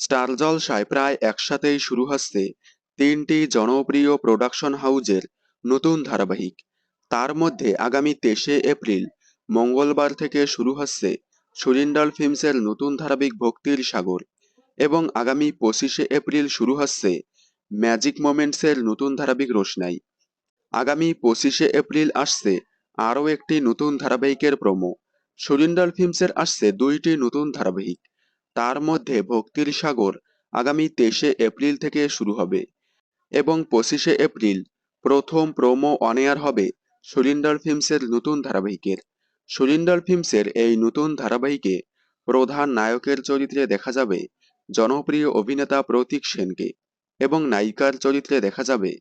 Star জলসায় প্রায় একসাথেই শুরু হচ্ছে তিনটি জনপ্রিয় প্রোডাকশন হাউজের নতুন ধারাবাহিক। তার মধ্যে আগামী 23শে এপ্রিল মঙ্গলবার থেকে শুরু হচ্ছে সুরিন্ডাল ফিল্মসের নতুন ধারাবাহিক ভক্তির সাগর, এবং আগামী 25শে এপ্রিল শুরু হচ্ছে ম্যাজিক মোমেন্টসের নতুন ধারাবাহিক রোশনাই। আগামী 25শে এপ্রিল আসছে আরও একটি নতুন ধারাবাহিকের প্রোমো। সুরিন্ডাল ফিল্মসের আসছে দুইটি নতুন ধারাবাহিক, তার মধ্যে ভক্তির সাগর আগামী 23শে এপ্রিল থেকে শুরু হবে, এবং 25শে এপ্রিল প্রথম প্রোমো অন এয়ার হবে সুরিন্ডাল ফিল্মসের নতুন ধারাবাহিকের। সুরিন্ডাল ফিল্মসের এই নতুন ধারাবাহিকে প্রধান নায়কের চরিত্রে দেখা যাবে জনপ্রিয় অভিনেতা প্রতীক সেনকে, এবং নায়িকার চরিত্রে দেখা যাবে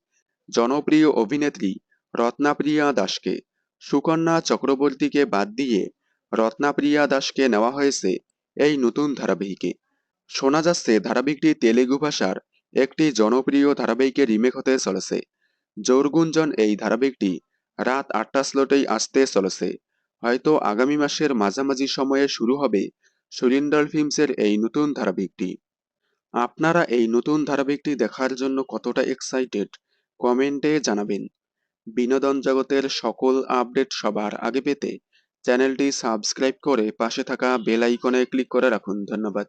জনপ্রিয় অভিনেত্রী রত্নাপ্রিয়া দাসকে। সুকন্যা চক্রবর্তীকে বাদ দিয়ে রত্নাপ্রিয়া দাসকে নেওয়া হয়েছে এই নতুন ধারাবাহিকে। শোনা যাচ্ছে ধারাবাহিকটি তেলেগু ভাষার একটি জনপ্রিয় ধারাবাহিকে রিমেক হতে চলেছে। জোর গুঞ্জন এই ধারাবাহিকটি রাত 8টা স্লটেই আসতে চলেছে। হয়তো আগামী মাসের মাঝামাঝি সময়ে শুরু হবে সুরিন্ডাল ফিল্মসের এই নতুন ধারাবাহিকটি। আপনারা এই নতুন ধারাবাহিকটি দেখার জন্য কতটা এক্সাইটেড কমেন্টে জানাবেন। বিনোদন জগতের সকল আপডেট সবার আগে পেতে চ্যানেলটি সাবস্ক্রাইব করে পাশে থাকা বেল আইকনে ক্লিক করে রাখুন। ধন্যবাদ।